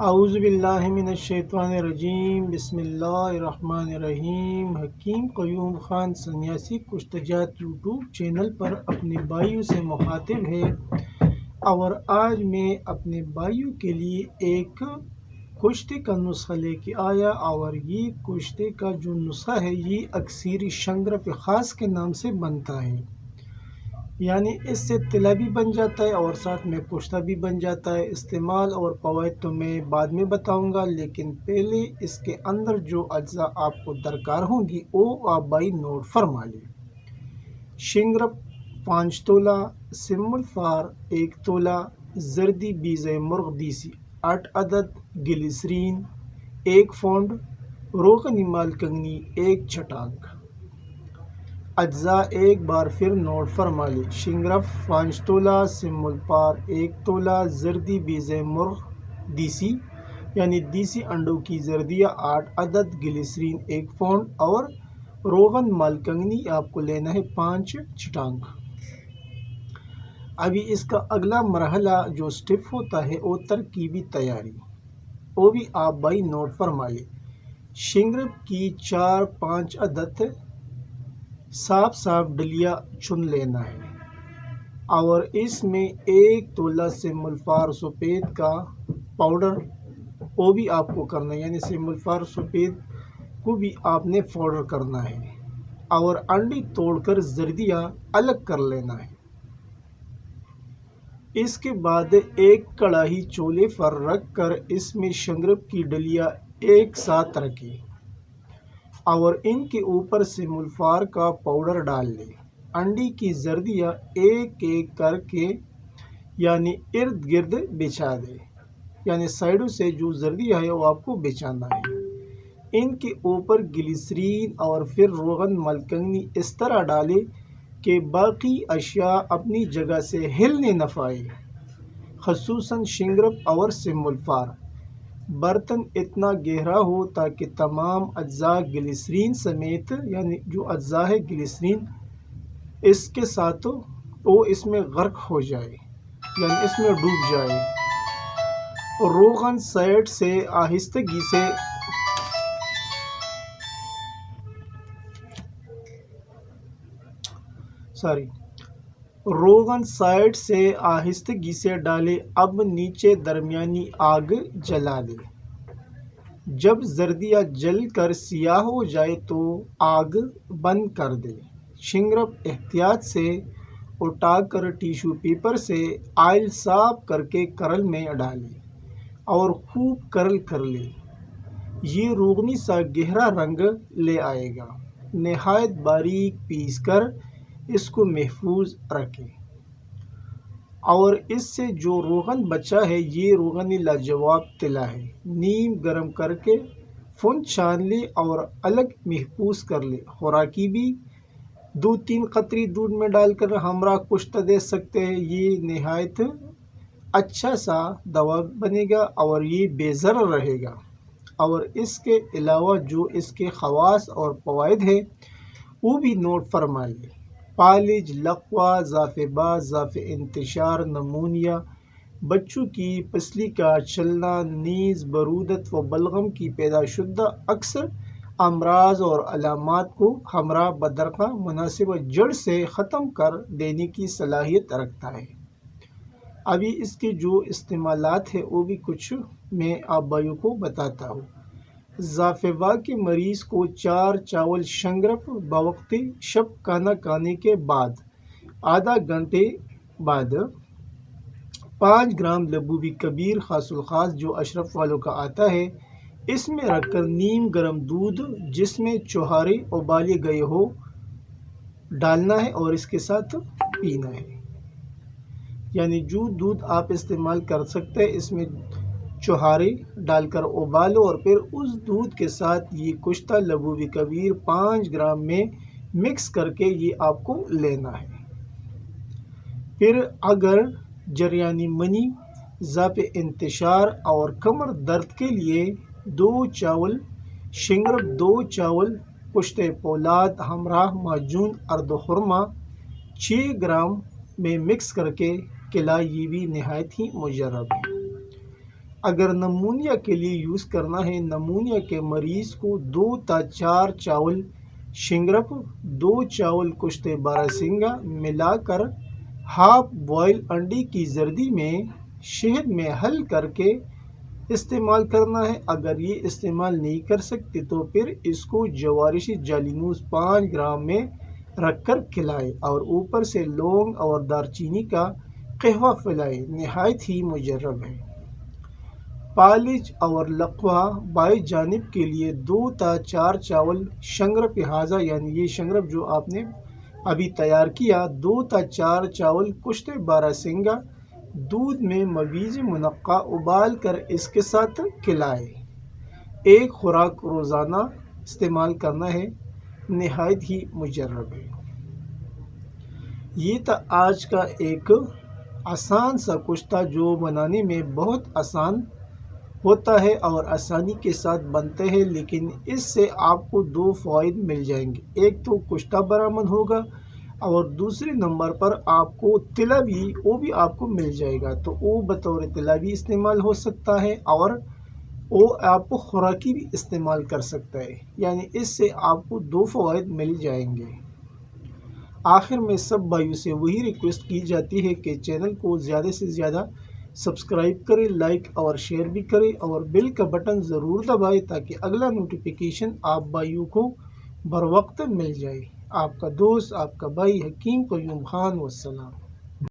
اعوذ باللہ من الشیطان الرجیم، بسم اللہ الرحمن الرحیم۔ حکیم قیوم خان سنیاسی کشتجات یوٹیوب چینل پر اپنے بھائیوں سے مخاطب ہے، اور آج میں اپنے بھائیوں کے لیے ایک کشتے کا نسخہ لے کے آیا، اور یہ کشتے کا جو نسخہ ہے یہ اکثیر شنگرف خاص کے نام سے بنتا ہے، یعنی اس سے تلا بھی بن جاتا ہے اور ساتھ میں کشتہ بھی بن جاتا ہے۔ استعمال اور فوائد تو میں بعد میں بتاؤں گا، لیکن پہلے اس کے اندر جو اجزاء آپ کو درکار ہوں گی وہ آپ بھائی نوٹ فرما لیں۔ شنگرف 5 تولہ، سمل فار 1 تولہ، زردی بیز مرغ دیسی 8 عدد، گلیسرین 1 پونڈ، روغن مال کنگنی 1 چھٹانک۔ اجزاء ایک بار پھر نوٹ فرما لیں۔ شنگرف 5 تولہ، سمل فار 1 تولہ، زردی بیز مرغ دیسی یعنی دیسی انڈوں کی زردیاں 8 عدد، گلیسرین 1 پونڈ، اور روغن مال کنگنی آپ کو لینا ہے 5 چھٹانک۔ ابھی اس کا اگلا مرحلہ جو سٹیپ ہوتا ہے وہ ترکیبی تیاری، وہ بھی آپ بھائی نوٹ فرما لیں۔ شنگرف کی 4-5 عدد صاف ڈلیا چن لینا ہے، اور اس میں 1 تولہ سمل فار سفید کا پاؤڈر وہ بھی آپ کو کرنا ہے، یعنی سمل فار سفید کو بھی آپ نے پاؤڈر کرنا ہے، اور انڈی توڑ کر زردیاں الگ کر لینا ہے۔ اس کے بعد ایک کڑاہی چولہے پر رکھ کر اس میں شنگرف کی ڈلیاں ایک ساتھ رکھیں، اور ان کے اوپر سمل فار کا پاؤڈر ڈال لیں۔ انڈی کی زردیاں ایک ایک کر کے یعنی ارد گرد بچھا دیں، یعنی سائڈوں سے جو زردیاں ہے وہ آپ کو بچھانا ہے۔ ان کے اوپر گلیسرین اور پھر روغن ملکنگنی اس طرح ڈالیں کہ باقی اشیاء اپنی جگہ سے ہلنے نہ پائے، خصوصاً شنگرف اور سمل فار۔ برتن اتنا گہرا ہو تاکہ تمام اجزاء گلیسرین سمیت، یعنی جو اجزاء ہے گلیسرین اس کے ساتھ وہ اس میں غرق ہو جائے، یعنی اس میں ڈوب جائے۔ روغن سائڈ سے آہستگی سے روغن سائڈ سے آہستگی سے ڈالے۔ اب نیچے درمیانی آگ جلا دے۔ جب زردیاں جل کر سیاہ ہو جائے تو آگ بند کر دے۔ شنگرف احتیاط سے اٹھا کر ٹیشو پیپر سے آئل صاف کر کے کرل میں ڈالے اور خوب کرل کر لے۔ یہ روغنی سا گہرا رنگ لے آئے گا۔ نہایت باریک پیس کر اس کو محفوظ رکھیں، اور اس سے جو روغن بچا ہے یہ روغن لاجواب تلا ہے۔ نیم گرم کر کے فن چھان لے اور الگ محفوظ کر لے۔ خوراکی بھی 2-3 قطرے دودھ میں ڈال کر ہمراہ کشتہ دے سکتے ہیں، یہ نہایت اچھا سا دوا بنے گا اور یہ بے ضرر رہے گا۔ اور اس کے علاوہ جو اس کے خواص اور فوائد ہیں وہ بھی نوٹ فرما لیں۔ فالج، لقوہ، ضعف باز، ضعف انتشار، نمونیا، بچوں کی پسلی کا چلنا، نیز، برودت و بلغم کی پیدا شدہ اکثر امراض اور علامات کو ہمراہ بدرقہ مناسب جڑ سے ختم کر دینے کی صلاحیت رکھتا ہے۔ ابھی اس کے جو استعمالات ہیں وہ بھی کچھ میں آپ بھائیوں کو بتاتا ہوں۔ ضعف باز کے مریض کو 4 چاول شنگرف بوقت شب کھانا کھانے کے بعد آدھا گھنٹے بعد 5 گرام لبوبی کبیر خاص الخاص جو اشرف والوں کا آتا ہے اس میں رکھ کر نیم گرم دودھ جس میں چوہارے ابالے گئے ہو ڈالنا ہے اور اس کے ساتھ پینا ہے۔ یعنی جو دودھ آپ استعمال کر سکتے ہیں اس میں چوہارے ڈال کر ابالو، اور پھر اس دودھ کے ساتھ یہ کشتہ لبوبی کبیر 5 گرام میں مکس کر کے یہ آپ کو لینا ہے۔ پھر اگر جریانی منی، ضعف انتشار اور کمر درد کے لیے 2 چاول شنگرف، 2 چاول کشتہ پولاد ہمراہ معجون ارد خرما 6 گرام میں مکس کر کے کھلا، یہ بھی نہایت ہی مجرب ہے۔ اگر نمونیا کے لیے یوز کرنا ہے، نمونیا کے مریض کو 2 تا 4 چاول شنگرف، 2 چاول کشتے باراسنگا ملا کر ہاف بوائل انڈے کی زردی میں شہد میں حل کر کے استعمال کرنا ہے۔ اگر یہ استعمال نہیں کر سکتے تو پھر اس کو جوارشی جالینوس 5 گرام میں رکھ کر کھلائے اور اوپر سے لونگ اور دارچینی کا قہوہ پلائے، نہایت ہی مجرب ہے۔ پالج اور لقوہ بائیں جانب کے لیے 2 تا 4 چاول شنگرف لہٰذا یعنی یہ شنگرف جو آپ نے ابھی تیار کیا، 2 تا 4 چاول کشتے باراسنگا دودھ میں مویزی منقع ابال کر اس کے ساتھ کھلائے۔ ایک خوراک روزانہ استعمال کرنا ہے، نہایت ہی مجرب ہے۔ یہ تھا آج کا ایک آسان سا کشتہ جو بنانے میں بہت آسان ہوتا ہے اور آسانی کے ساتھ بنتے ہیں، لیکن اس سے آپ کو 2 فوائد مل جائیں گے۔ ایک تو کشتہ برآمد ہوگا اور دوسرے نمبر پر آپ کو تلا بھی آپ کو مل جائے گا، تو وہ بطور تلا بھی استعمال ہو سکتا ہے اور وہ آپ کو خوراکی بھی استعمال کر سکتا ہے، یعنی اس سے آپ کو 2 فوائد مل جائیں گے۔ آخر میں سب بھائیوں سے وہی ریکویسٹ کی جاتی ہے کہ چینل کو زیادہ سے زیادہ سبسکرائب کریں، لائک اور شیئر بھی کریں اور بیل کا بٹن ضرور دبائیں تاکہ اگلا نوٹیفیکیشن آپ بھائیوں کو بر وقت مل جائے۔ آپ کا دوست، آپ کا بھائی حکیم قیوم خان، والسلام۔